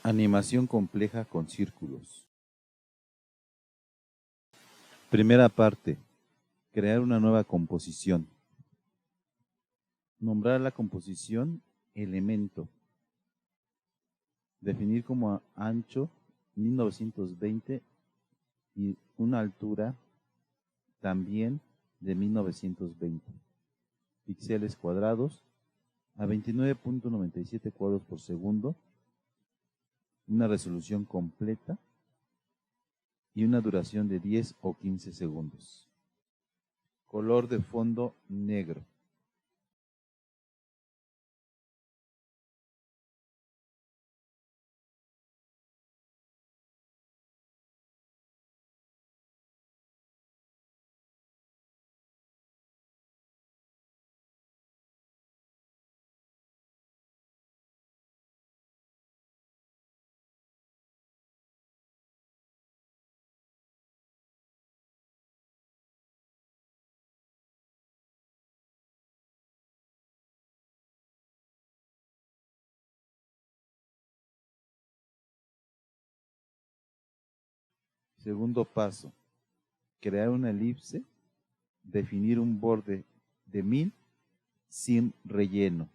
Animación compleja con círculos. Primera parte. Crear una nueva composición. Nombrar la composición elemento. Definir como ancho 1920 y una altura también de 1920. Píxeles cuadrados a 29.97 cuadros por segundo. Una resolución completa y una duración de 10 o 15 segundos. Color de fondo negro. Segundo paso, crear una elipse, definir un borde de 1000 sin relleno.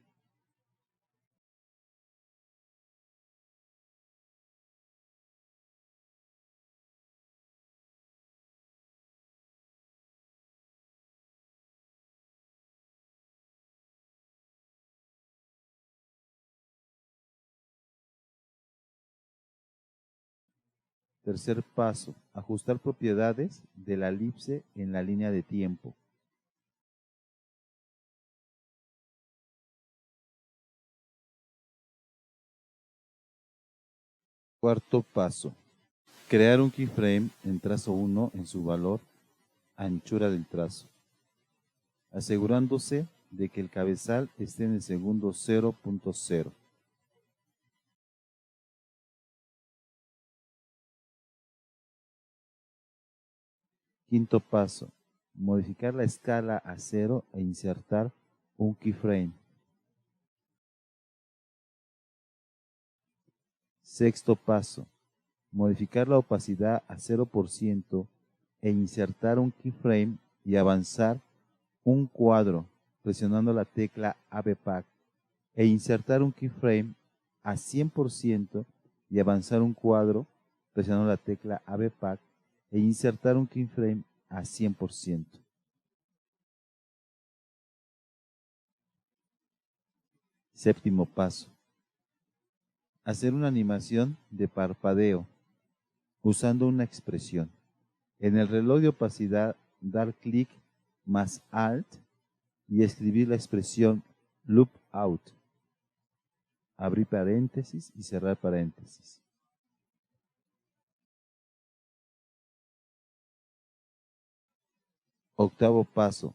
Tercer paso, ajustar propiedades de la elipse en la línea de tiempo. Cuarto paso, crear un keyframe en trazo 1 en su valor anchura del trazo, asegurándose de que el cabezal esté en el segundo 0.0. Quinto paso, modificar la escala a 0 e insertar un keyframe. Sexto paso, modificar la opacidad a 0% e insertar un keyframe y avanzar un cuadro presionando la tecla ABPAC e insertar un keyframe a 100% y avanzar un cuadro presionando la tecla ABPAC e insertar un keyframe a 100%. Séptimo paso, hacer una animación de parpadeo usando una expresión. En el reloj de opacidad, dar clic más Alt y escribir la expresión loop out. Abrir paréntesis y cerrar paréntesis. Octavo paso,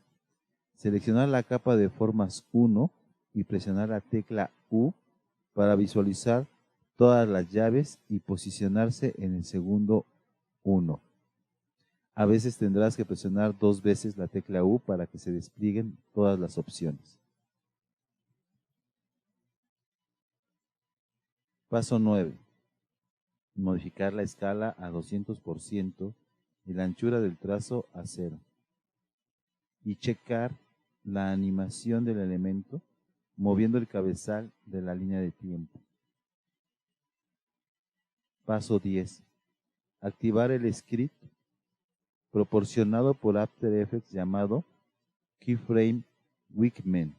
seleccionar la capa de formas 1 y presionar la tecla U para visualizar todas las llaves y posicionarse en el segundo 1. A veces tendrás que presionar 2 veces la tecla U para que se desplieguen todas las opciones. Paso 9. Modificar la escala a 200% y la anchura del trazo a 0. Y checar la animación del elemento moviendo el cabezal de la línea de tiempo. Paso 10. Activar el script proporcionado por After Effects llamado Keyframe Wingman.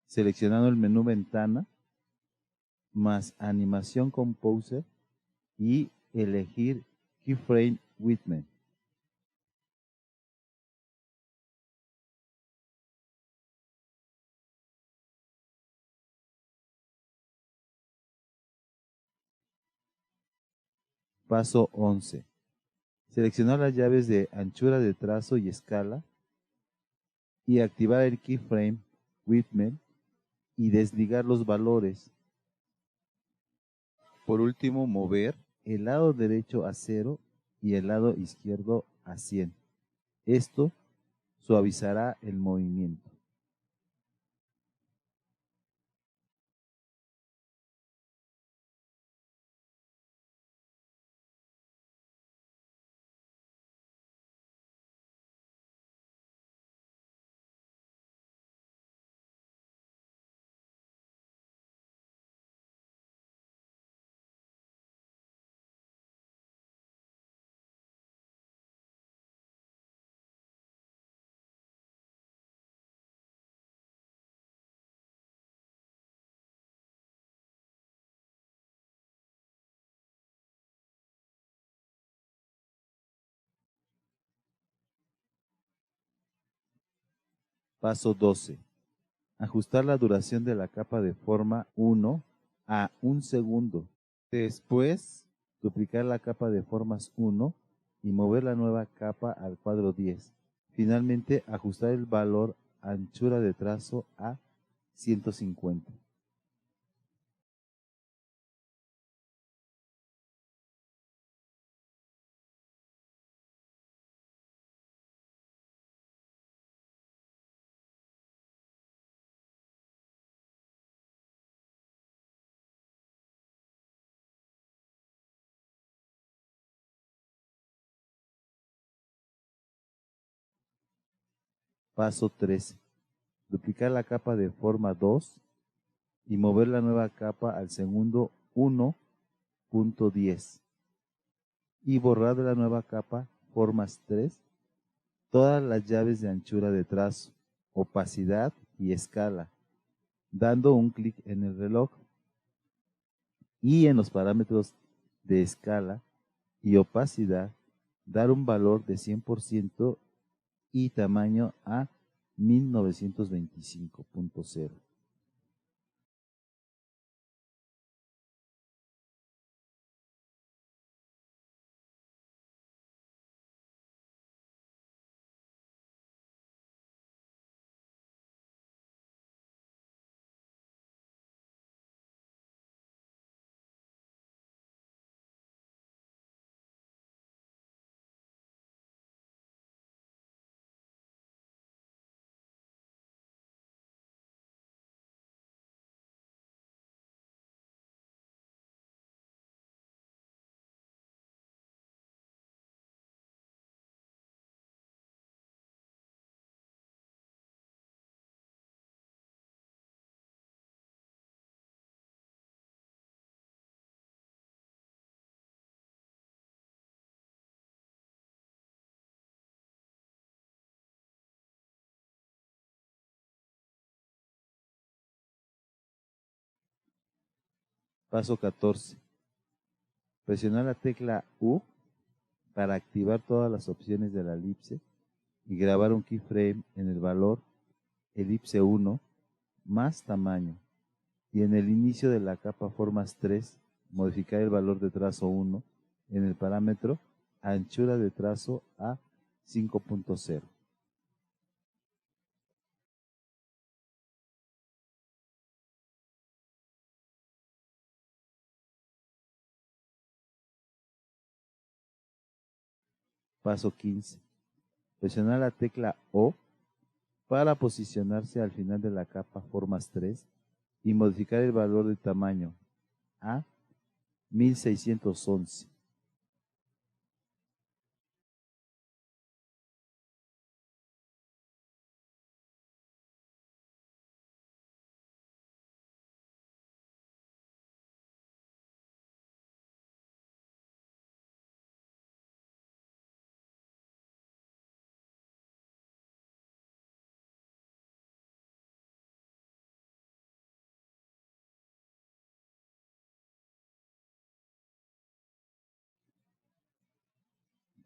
Seleccionando el menú Ventana más Animación Composer y elegir Keyframe Wingman. Paso 11. Seleccionar las llaves de anchura de trazo y escala y activar el Keyframe Wingman y desligar los valores. Por último, mover el lado derecho a 0 y el lado izquierdo a 100. Esto suavizará el movimiento. Paso 12. Ajustar la duración de la capa de forma 1 a 1 segundo. Después, duplicar la capa de formas 1 y mover la nueva capa al cuadro 10. Finalmente, ajustar el valor anchura de trazo a 150. Paso 13. Duplicar la capa de forma 2 y mover la nueva capa al segundo 1.10. Y borrar de la nueva capa formas 3 todas las llaves de anchura de trazo, opacidad y escala, dando un clic en el reloj y en los parámetros de escala y opacidad, dar un valor de 100% y tamaño a 1925.0. Paso 14. Presionar la tecla U para activar todas las opciones de la elipse y grabar un keyframe en el valor elipse 1 más tamaño, y en el inicio de la capa formas 3 modificar el valor de trazo 1 en el parámetro anchura de trazo a 5.0. Paso 15. Presionar la tecla O para posicionarse al final de la capa formas 3 y modificar el valor de tamaño a 1611.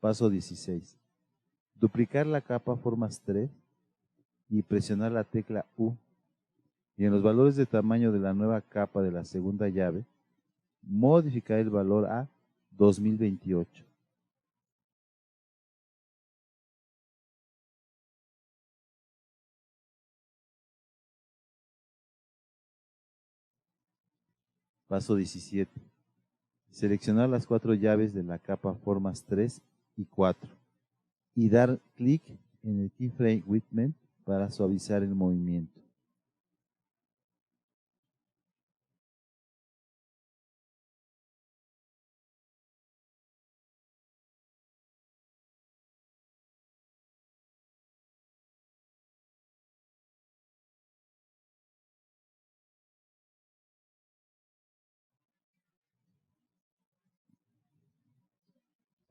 Paso 16. Duplicar la capa formas 3 y presionar la tecla U, y en los valores de tamaño de la nueva capa de la segunda llave, modificar el valor a 2028. Paso 17. Seleccionar las 4 llaves de la capa formas 3 y 4 y dar clic en el keyframe Width para suavizar el movimiento.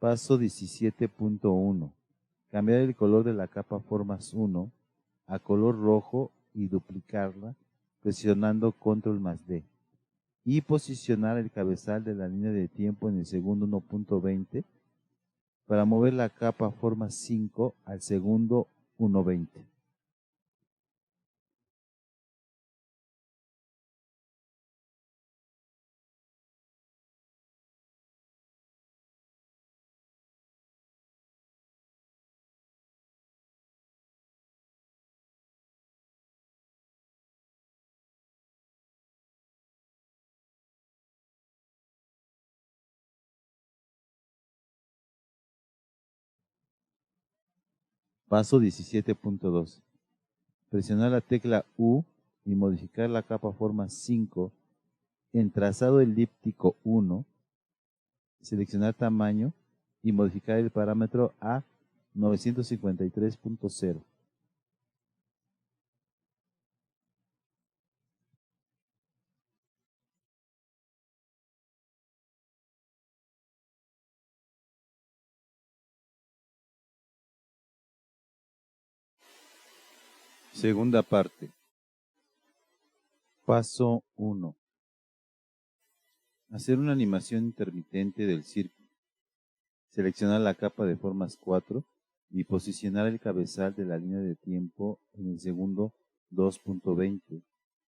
Paso 17.1. Cambiar el color de la capa formas 1 a color rojo y duplicarla presionando Control más D. Y posicionar el cabezal de la línea de tiempo en el segundo 1.20 para mover la capa forma 5 al segundo 1.20. Paso 17.2. Presionar la tecla U y modificar la capa forma 5 en trazado elíptico 1, seleccionar tamaño y modificar el parámetro a 953.0. Segunda parte. Paso 1. Hacer una animación intermitente del círculo. Seleccionar la capa de formas 4 y posicionar el cabezal de la línea de tiempo en el segundo 2.20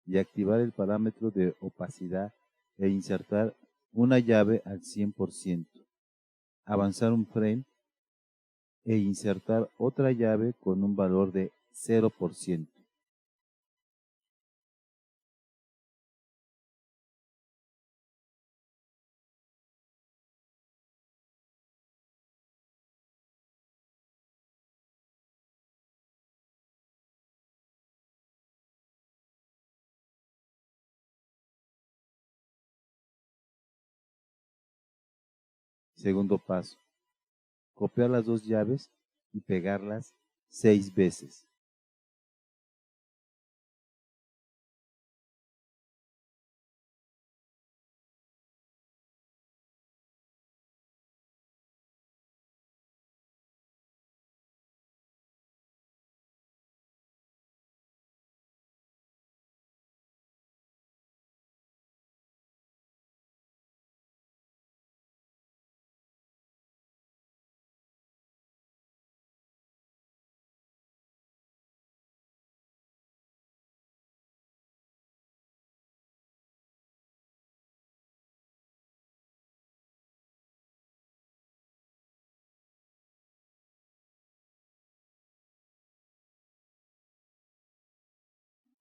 y activar el parámetro de opacidad e insertar una llave al 100%. Avanzar un frame e insertar otra llave con un valor de 0%. Segundo paso. Copiar las dos llaves y pegarlas 6 veces.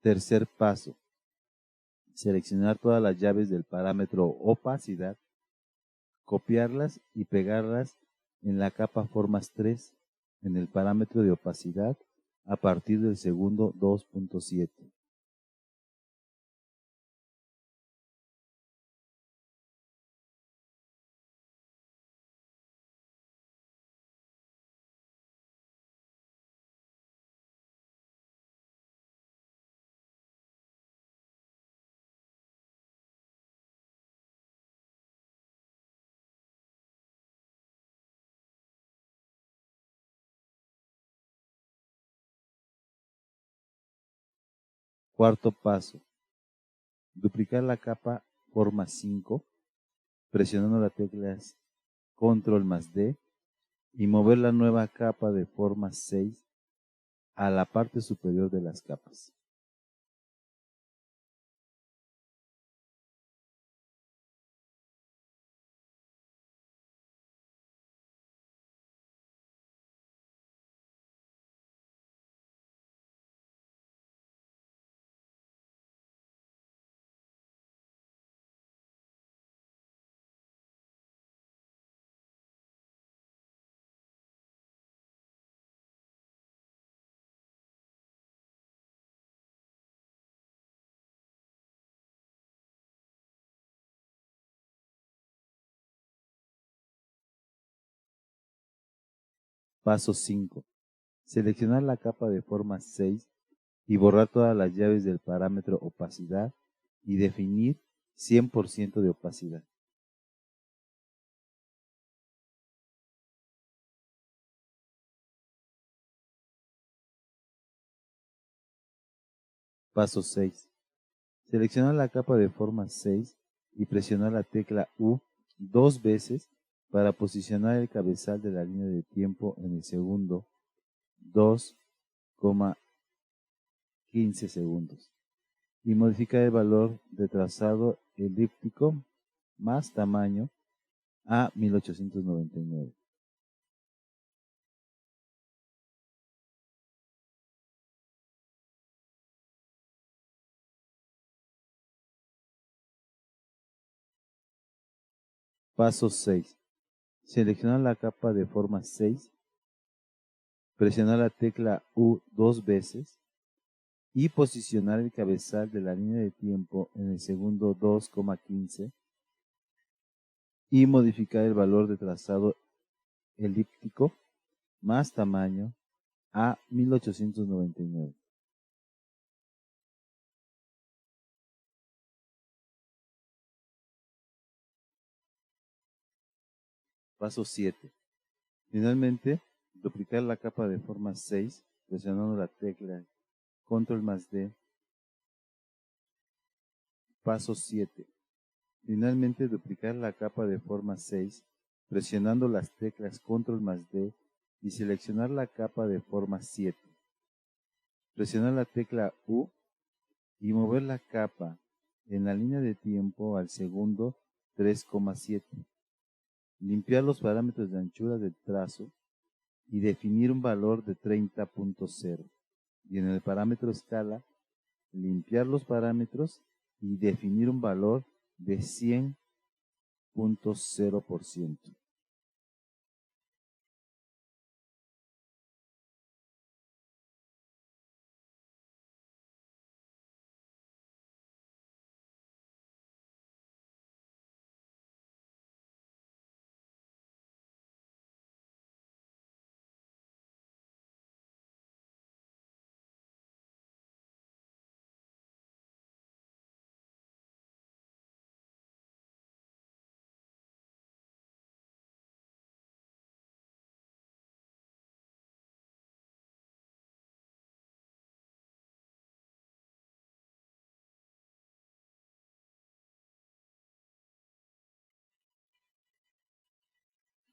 Tercer paso. Seleccionar todas las llaves del parámetro opacidad, copiarlas y pegarlas en la capa formas 3 en el parámetro de opacidad a partir del segundo 2.7. Cuarto paso. Duplicar la capa forma 5 presionando las teclas Control más D y mover la nueva capa de forma 6 a la parte superior de las capas. Paso 5. Seleccionar la capa de forma 6 y borrar todas las llaves del parámetro opacidad y definir 100% de opacidad. Paso 6. Seleccionar la capa de forma 6 y presionar la tecla U 2 veces para posicionar el cabezal de la línea de tiempo en el segundo 2,15 segundos y modificar el valor de trazado elíptico más tamaño a 1899. Paso 6. Seleccionar la capa de forma 6 presionar la tecla U 2 veces y posicionar el cabezal de la línea de tiempo en el segundo 2,15 y modificar el valor de trazado elíptico más tamaño a 1899. Paso 7. Finalmente, duplicar la capa de forma 6 presionando la tecla Control más D. Paso 7. Finalmente, duplicar la capa de forma 6 presionando las teclas Control más D y seleccionar la capa de forma 7. Presionar la tecla U y mover la capa en la línea de tiempo al segundo 3,7. Limpiar los parámetros de anchura del trazo y definir un valor de 30.0. Y en el parámetro escala, limpiar los parámetros y definir un valor de 100.0%.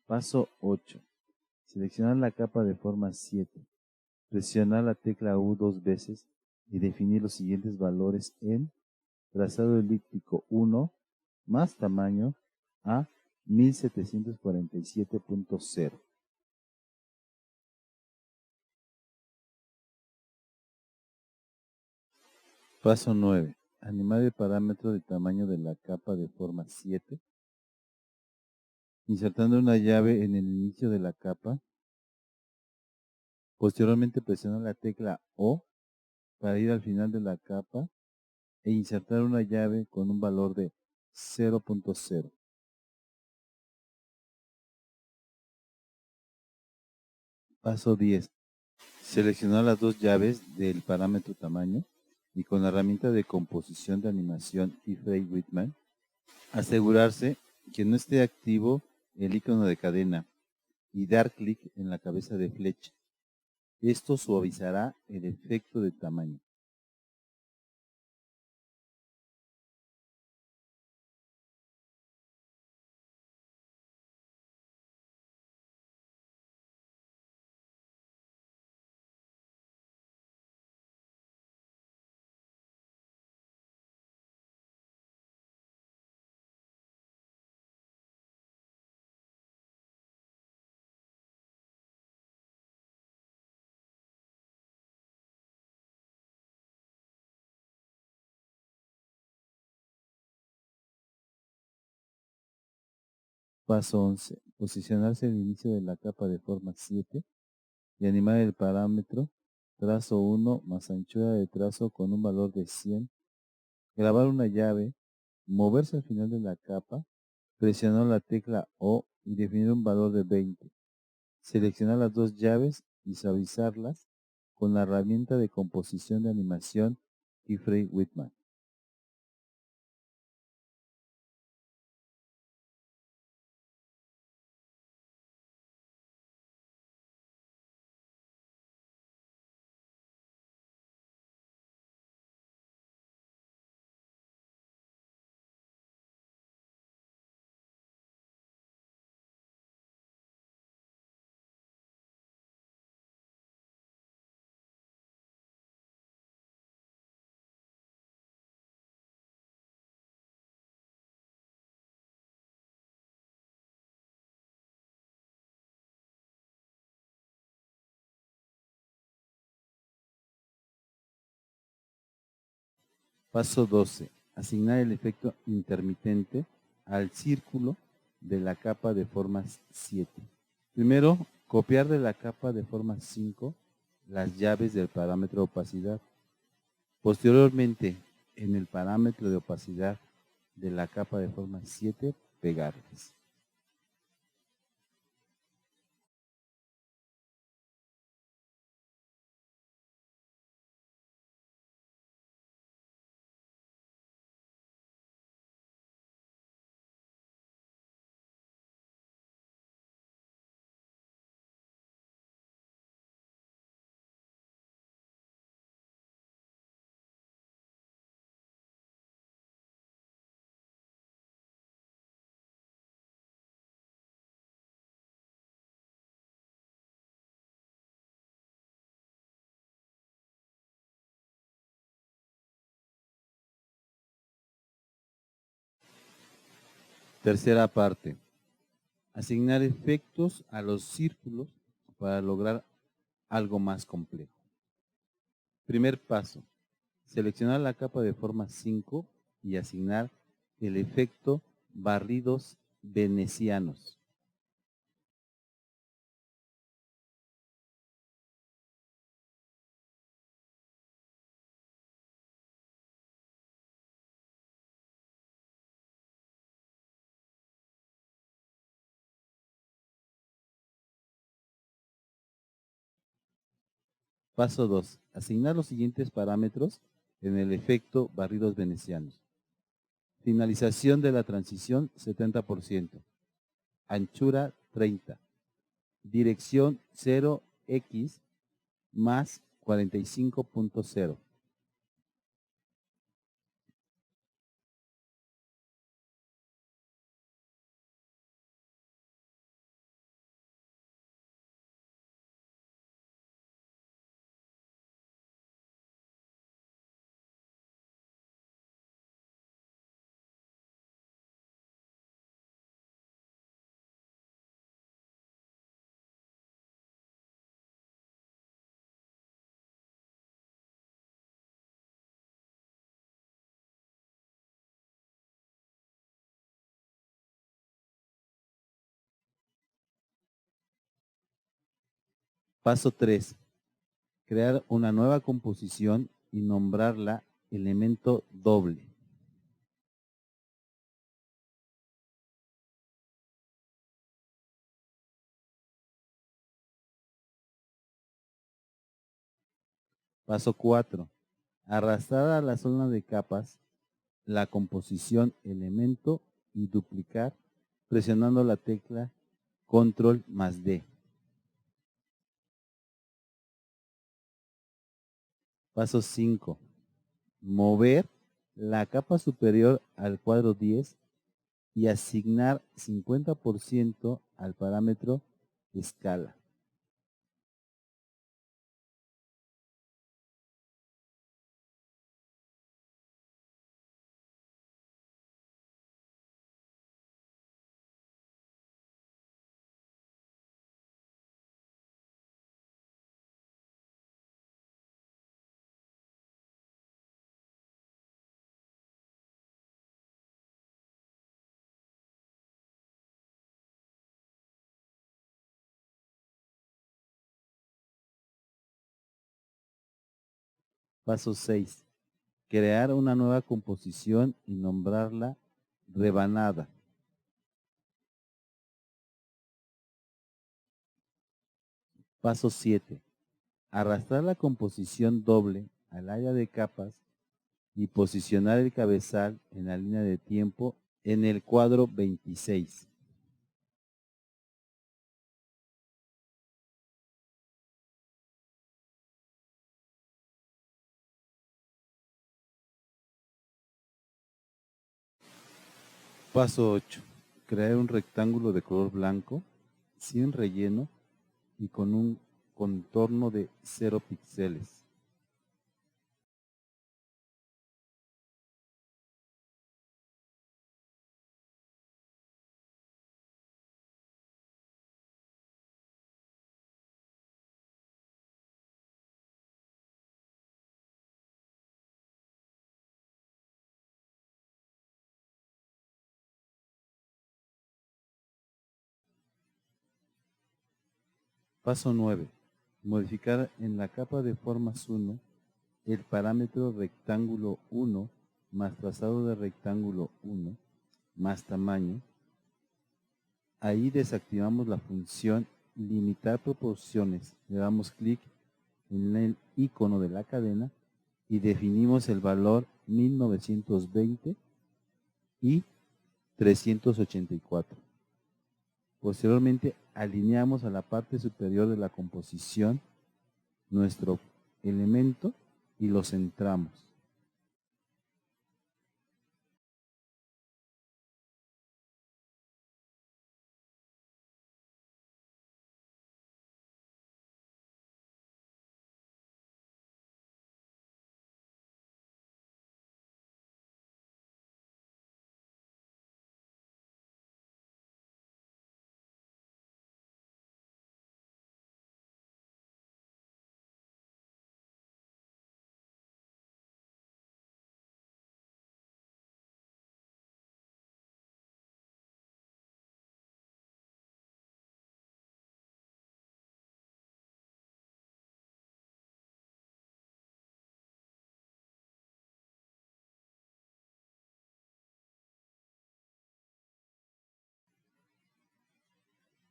Paso 8. Seleccionar la capa de forma 7. Presionar la tecla U 2 veces y definir los siguientes valores en trazado elíptico 1 más tamaño a 1747.0. Paso 9. Animar el parámetro de tamaño de la capa de forma 7, insertando una llave en el inicio de la capa. Posteriormente presiona la tecla O para ir al final de la capa e insertar una llave con un valor de 0.0. Paso 10. Seleccionar las dos llaves del parámetro tamaño y con la herramienta de composición de animación Keyframe-Whitman, asegurarse que no esté activo el icono de cadena y dar clic en la cabeza de flecha. Esto suavizará el efecto de tamaño. Paso 11. Posicionarse al inicio de la capa de forma 7 y animar el parámetro trazo 1 más anchura de trazo con un valor de 100. Grabar una llave, moverse al final de la capa, presionar la tecla O y definir un valor de 20. Seleccionar las dos llaves y suavizarlas con la herramienta de composición de animación Keyframe-Whitman. Paso 12. Asignar el efecto intermitente al círculo de la capa de forma 7. Primero, Copiar de la capa de forma 5 las llaves del parámetro de opacidad. Posteriormente, en el parámetro de opacidad de la capa de forma 7, pegarlas. Tercera parte. Asignar efectos a los círculos para lograr algo más complejo. Primer paso. Seleccionar la capa de forma 5 y asignar el efecto barridos venecianos. Paso 2. Asignar los siguientes parámetros en el efecto barridos venecianos. Finalización de la transición 70%. Anchura 30. Dirección 0x más 45.0. Paso 3. Crear una nueva composición y nombrarla elemento doble. Paso 4. Arrastrar a la zona de capas la composición elemento y duplicar presionando la tecla Control más D. Paso 5. Mover la capa superior al cuadro 10 y asignar 50% al parámetro escala. Paso 6. Crear una nueva composición y nombrarla rebanada. Paso 7. Arrastrar la composición doble al área de capas y posicionar el cabezal en la línea de tiempo en el cuadro 26. Paso 8. Crear un rectángulo de color blanco, sin relleno y con un contorno de 0 píxeles. Paso 9. Modificar en la capa de formas 1 el parámetro rectángulo 1 más trazado de rectángulo 1 más tamaño. Ahí desactivamos la función limitar proporciones. Le damos clic en el icono de la cadena y definimos el valor 1920 y 384. Posteriormente alineamos a la parte superior de la composición nuestro elemento y lo centramos.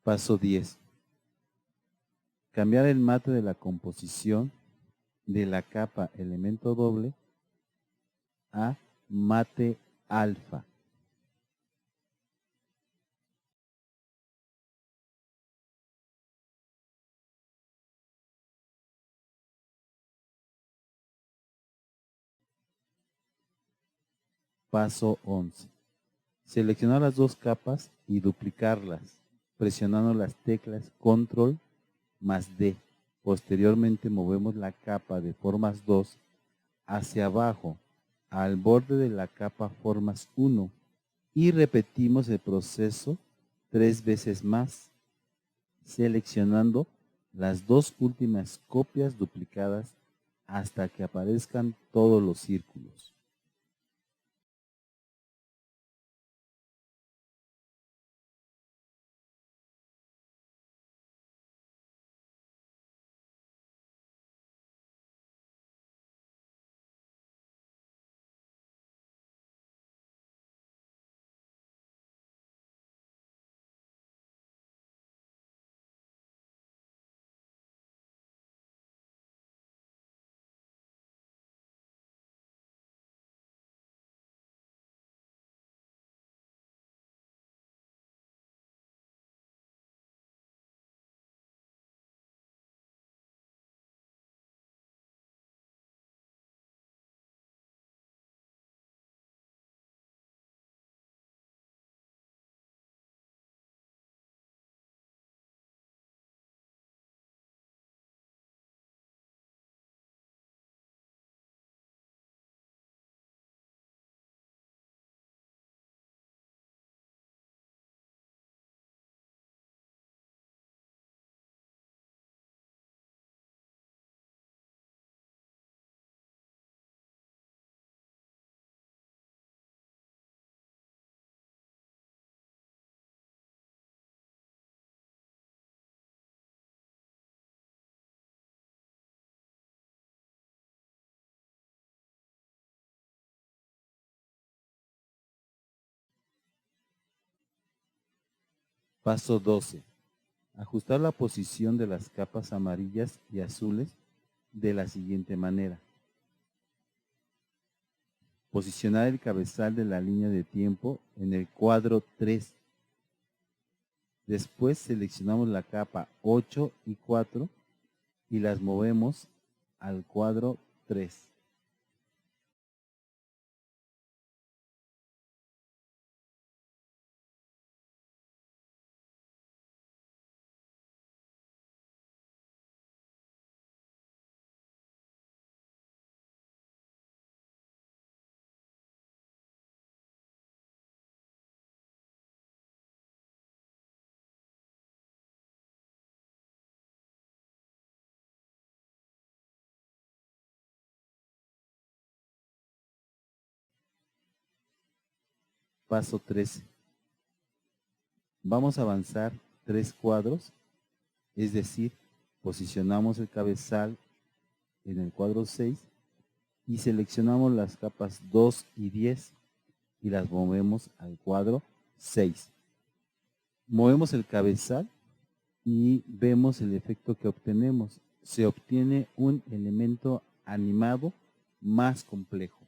Paso 10. Cambiar el mate de la composición de la capa elemento doble a mate alfa. Paso 11. Seleccionar las dos capas y duplicarlas, presionando las teclas Control más D. Posteriormente movemos la capa de formas 2 hacia abajo, al borde de la capa formas 1 y repetimos el proceso 3 veces más, seleccionando las dos últimas copias duplicadas hasta que aparezcan todos los círculos. Paso 12. Ajustar la posición de las capas amarillas y azules de la siguiente manera. Posicionar el cabezal de la línea de tiempo en el cuadro 3. Después seleccionamos la capa 8 y 4 y las movemos al cuadro 3. Paso 13. Vamos a avanzar 3 cuadros, es decir, Posicionamos el cabezal en el cuadro 6 y seleccionamos las capas 2 y 10 y las movemos al cuadro 6. Movemos el cabezal y vemos el efecto que obtenemos. Se obtiene un elemento animado más complejo.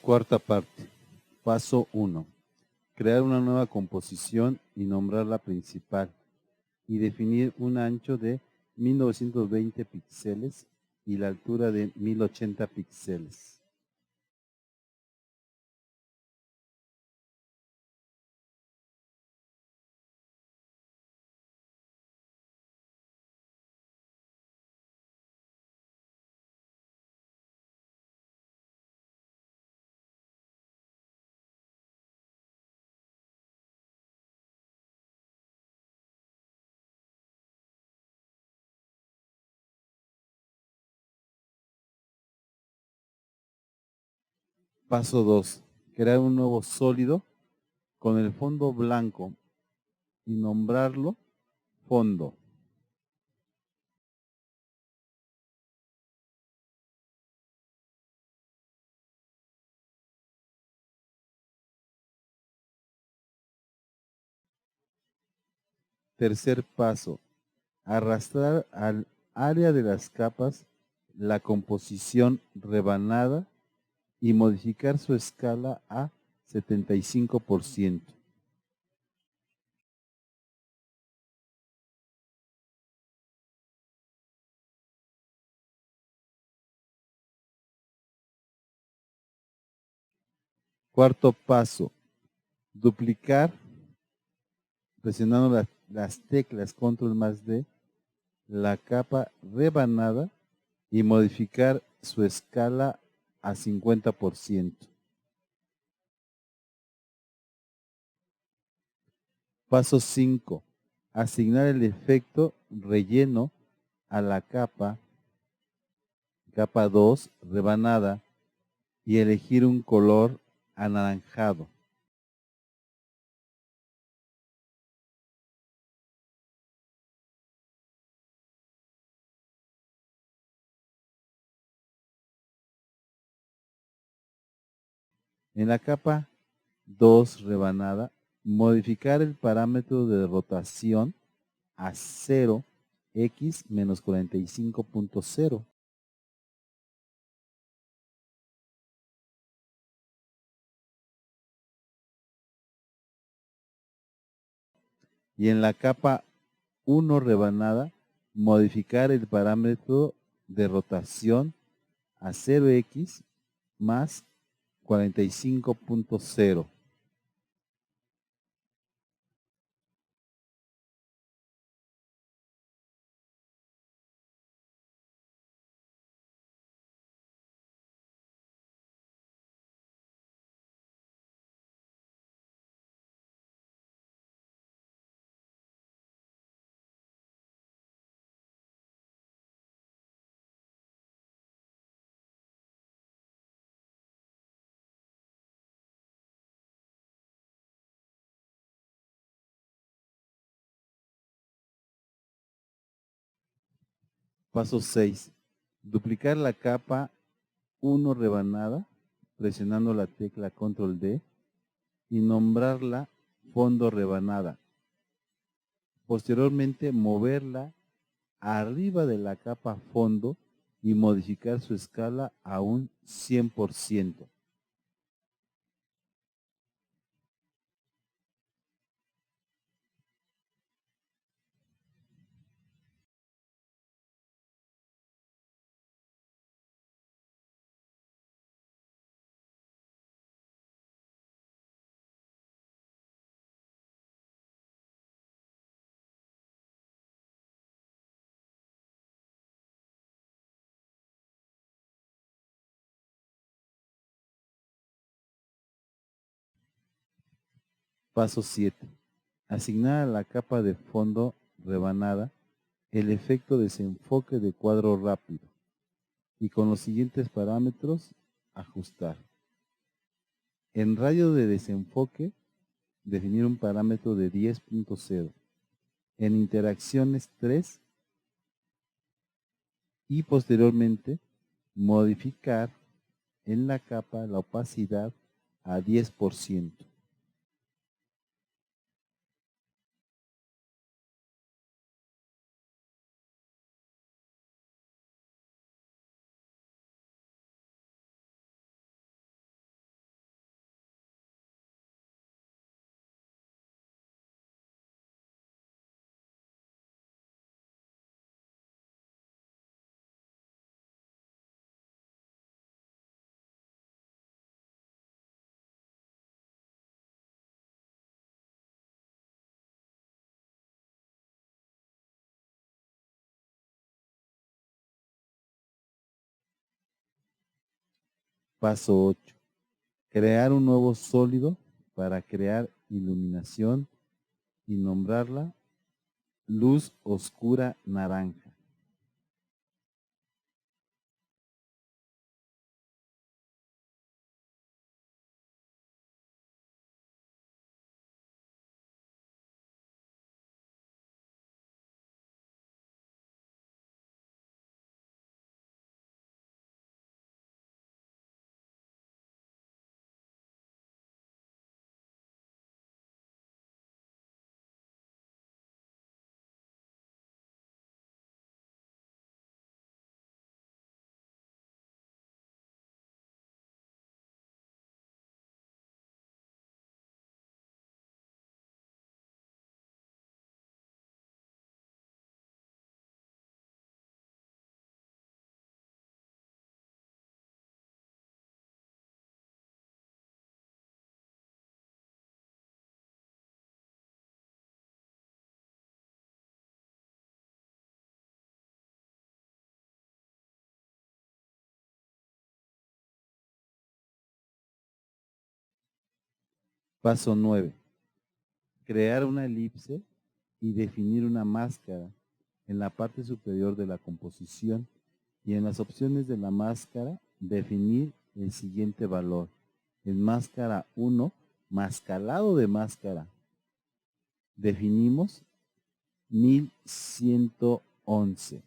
Cuarta parte. Paso 1. Crear una nueva composición y nombrarla principal y definir un ancho de 1920 píxeles y la altura de 1080 píxeles. Paso 2. Crear un nuevo sólido con el fondo blanco y nombrarlo fondo. Tercer paso. Arrastrar al área de las capas la composición rebanada y modificar su escala a 75%. Cuarto paso. Duplicar presionando las teclas control más D la capa rebanada y modificar su escala a 50%. Paso 5. Asignar el efecto relleno a la capa 2 rebanada y elegir un color anaranjado. En la capa 2 rebanada, modificar el parámetro de rotación a 0x menos 45.0. Y en la capa 1 rebanada, modificar el parámetro de rotación a 0x más 45.0. Paso 6. Duplicar la capa 1 rebanada presionando la tecla control D y nombrarla fondo rebanada. Posteriormente moverla arriba de la capa fondo y modificar su escala a un 100%. Paso 7. Asignar a la capa de fondo rebanada el efecto desenfoque de cuadro rápido y con los siguientes parámetros ajustar. En radio de desenfoque, definir un parámetro de 10.0. En interacciones 3 y posteriormente modificar en la capa la opacidad a 10%. Paso 8. Crear un nuevo sólido para crear iluminación y nombrarla luz oscura naranja. Paso 9. Crear una elipse y definir una máscara en la parte superior de la composición y en las opciones de la máscara definir el siguiente valor. En máscara 1, mascalado de máscara, definimos 1111.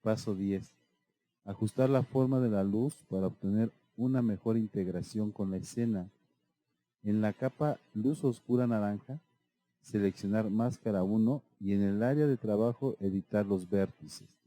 Paso 10. Ajustar la forma de la luz para obtener una mejor integración con la escena. En la capa luz oscura naranja, seleccionar máscara 1 y en el área de trabajo editar los vértices.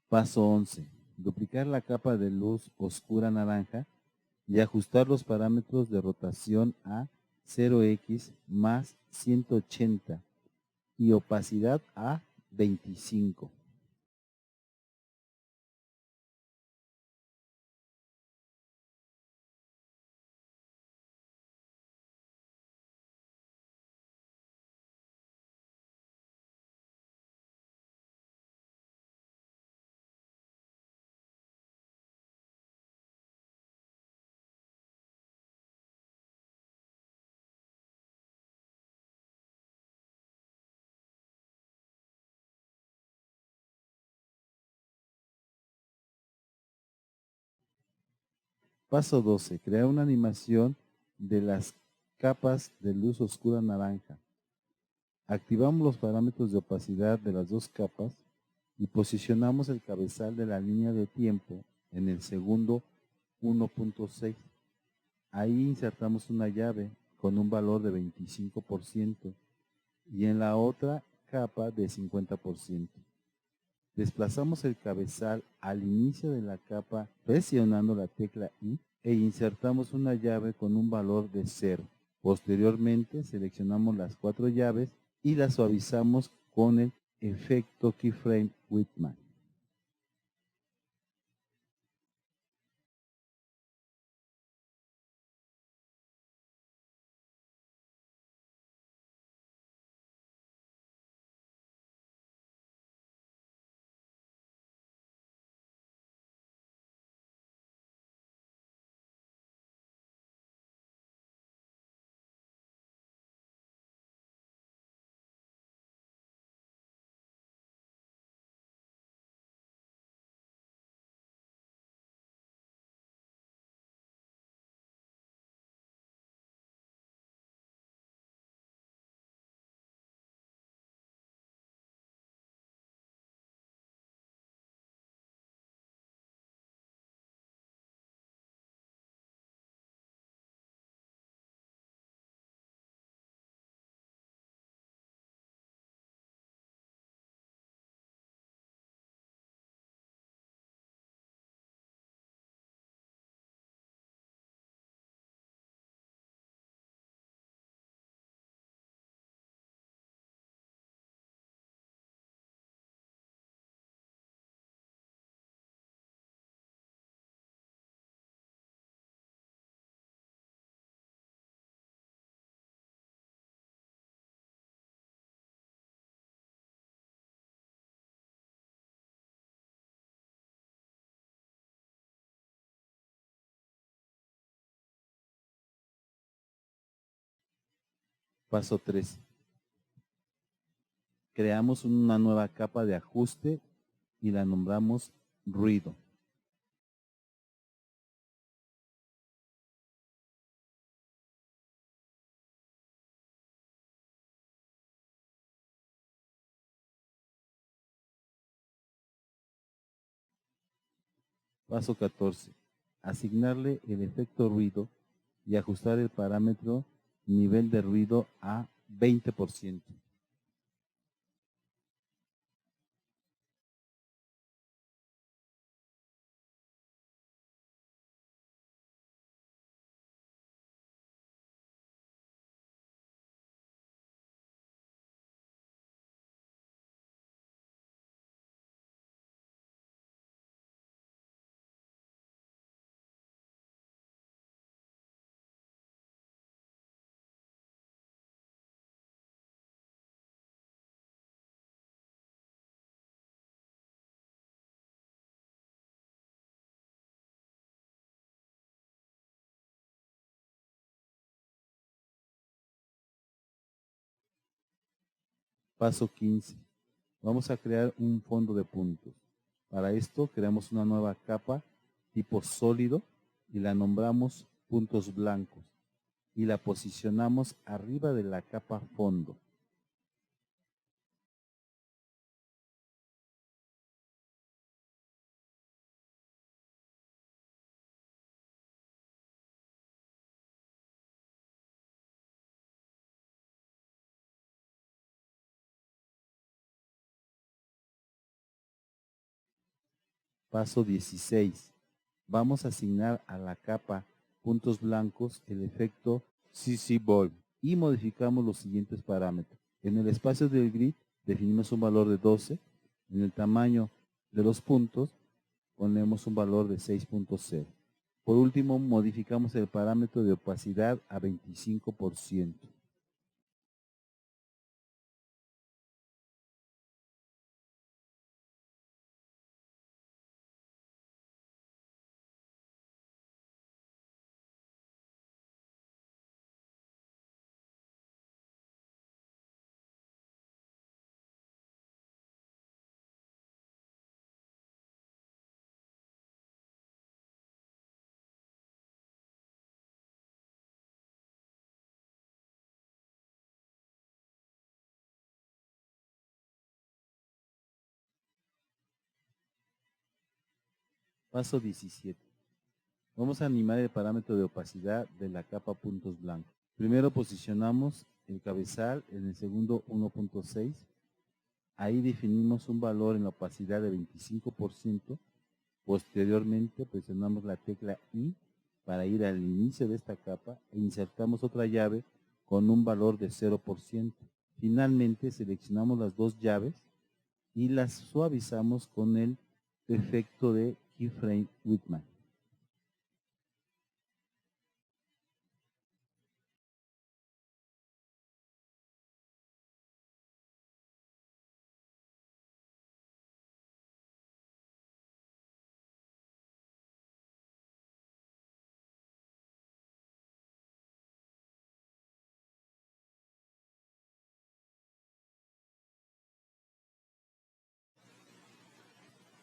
Paso 11. Duplicar la capa de luz oscura naranja y ajustar los parámetros de rotación a 0x más 180 y opacidad a 25. Paso 12. Crear una animación de las capas de luz oscura naranja. Activamos los parámetros de opacidad de las dos capas y posicionamos el cabezal de la línea de tiempo en el segundo 1.6. Ahí insertamos una llave con un valor de 25% y en la otra capa de 50%. Desplazamos el cabezal al inicio de la capa presionando la tecla I e insertamos una llave con un valor de 0. Posteriormente seleccionamos las 4 llaves y las suavizamos con el efecto Keyframe Whitman. Paso 3. Creamos una nueva capa de ajuste y la nombramos ruido. Paso 14. Asignarle el efecto ruido y ajustar el parámetro nivel de ruido a 20%. Paso 15. Vamos a crear un fondo de puntos. Para esto creamos una nueva capa tipo sólido y la nombramos puntos blancos y la posicionamos arriba de la capa fondo. Paso 16. Vamos a asignar a la capa puntos blancos el efecto CC Ball y modificamos los siguientes parámetros. En el espacio del grid definimos un valor de 12. En el tamaño de los puntos ponemos un valor de 6.0. Por último, modificamos el parámetro de opacidad a 25%. Paso 17. Vamos a animar el parámetro de opacidad de la capa puntos blancos. Primero posicionamos el cabezal en el segundo 1.6. Ahí definimos un valor en la opacidad de 25%. Posteriormente presionamos la tecla I para ir al inicio de esta capa e insertamos otra llave con un valor de 0%. Finalmente seleccionamos las dos llaves y las suavizamos con el efecto de Keyframe Whitman.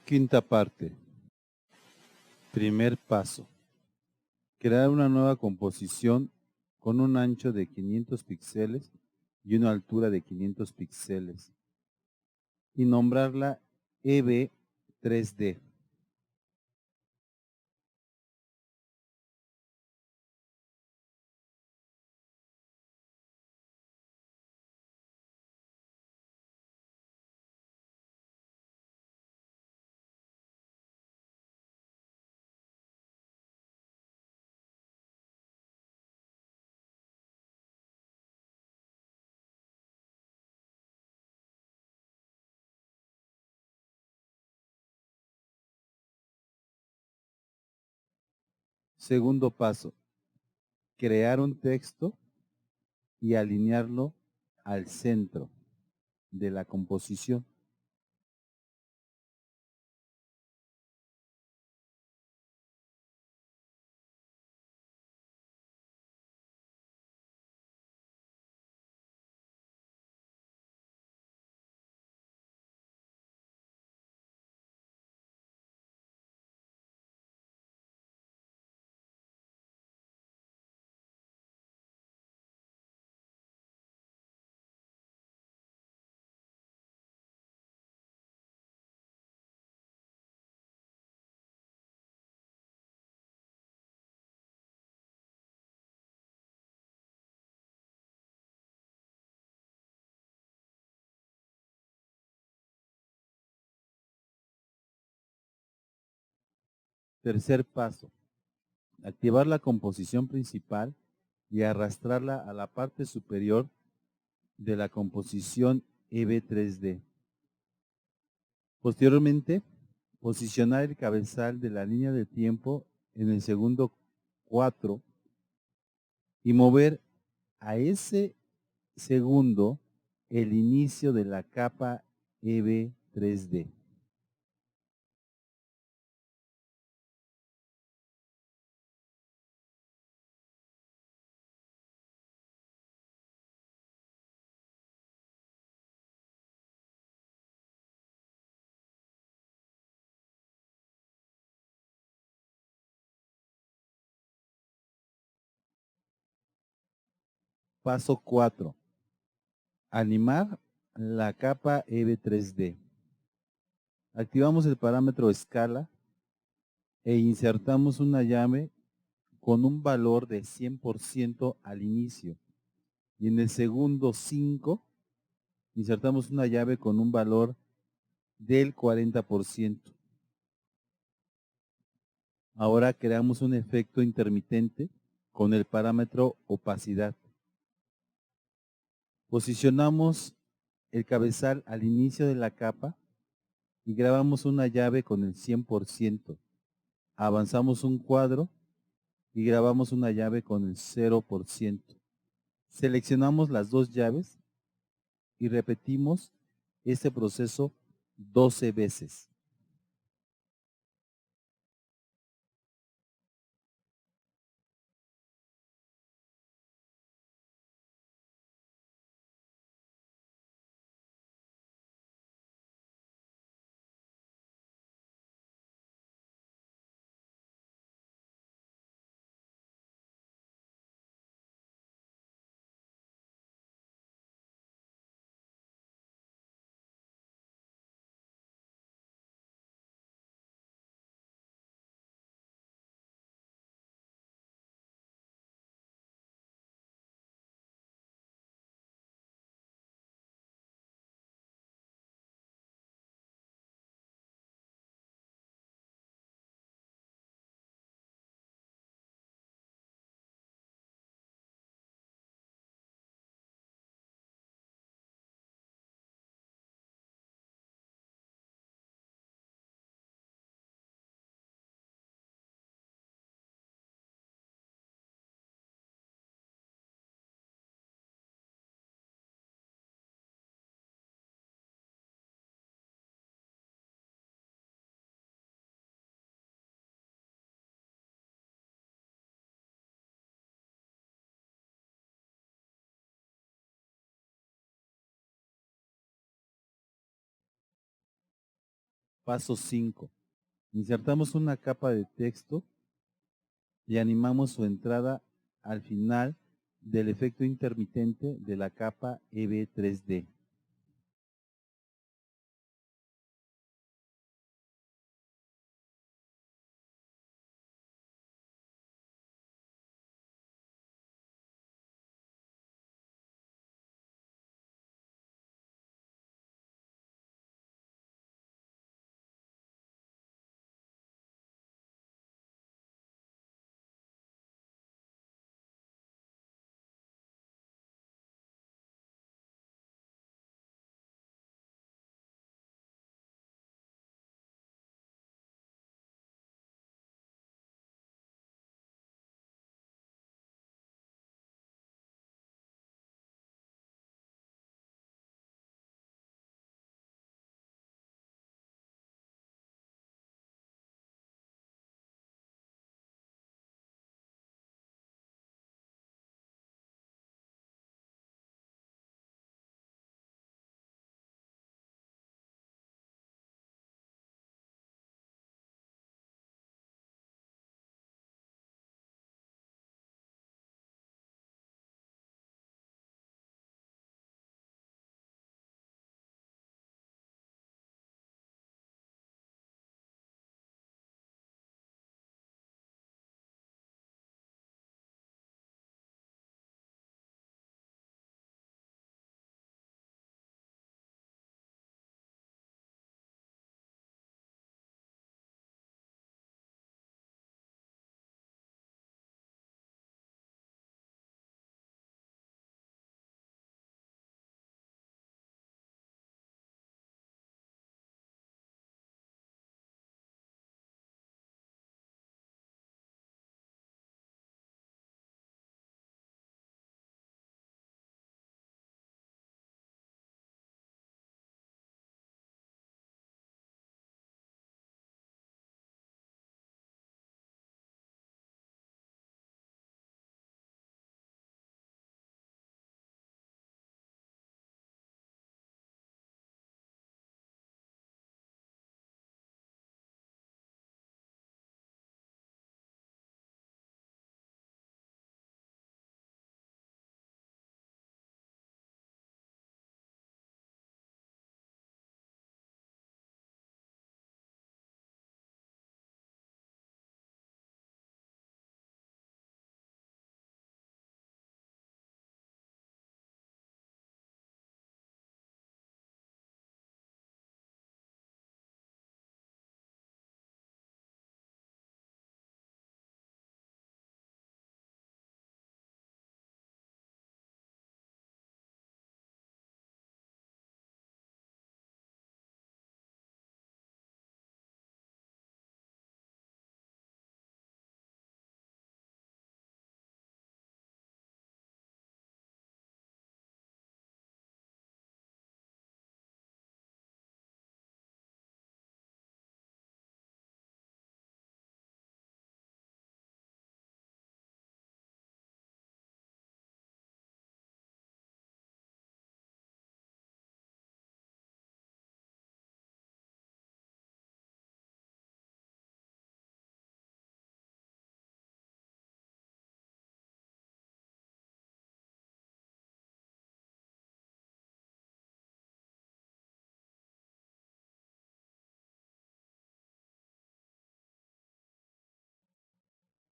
Quinta parte. Primer paso. Crear una nueva composición con un ancho de 500 píxeles y una altura de 500 píxeles y nombrarla EB3D. Segundo paso. Crear un texto y alinearlo al centro de la composición. Tercer paso. Activar la composición principal y arrastrarla a la parte superior de la composición EB3D. Posteriormente, posicionar el cabezal de la línea de tiempo en el segundo 4 y mover a ese segundo el inicio de la capa EB3D. Paso 4. Animar la capa EB3D. Activamos el parámetro escala e insertamos una llave con un valor de 100% al inicio. Y en el segundo 5 insertamos una llave con un valor del 40%. Ahora creamos un efecto intermitente con el parámetro opacidad. Posicionamos el cabezal al inicio de la capa y grabamos una llave con el 100%. Avanzamos un cuadro y grabamos una llave con el 0%. Seleccionamos las dos llaves y repetimos este proceso 12 veces. Paso 5. Insertamos una capa de texto y animamos su entrada al final del efecto intermitente de la capa EV3D.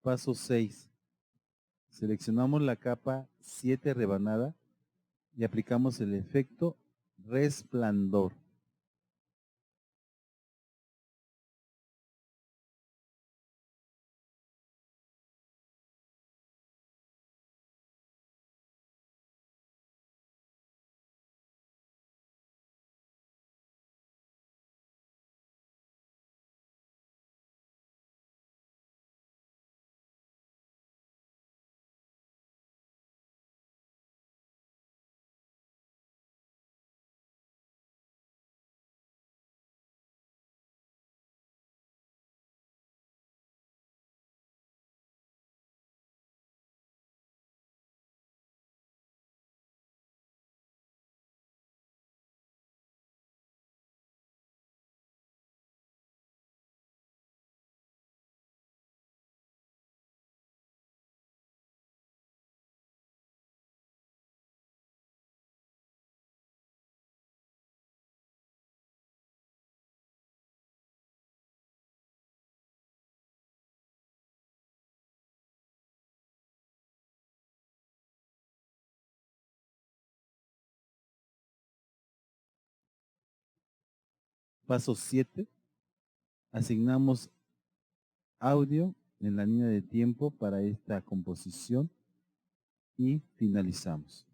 Paso 6. Seleccionamos la capa 7 rebanada y aplicamos el efecto resplandor. Paso 7. Asignamos audio en la línea de tiempo para esta composición y finalizamos.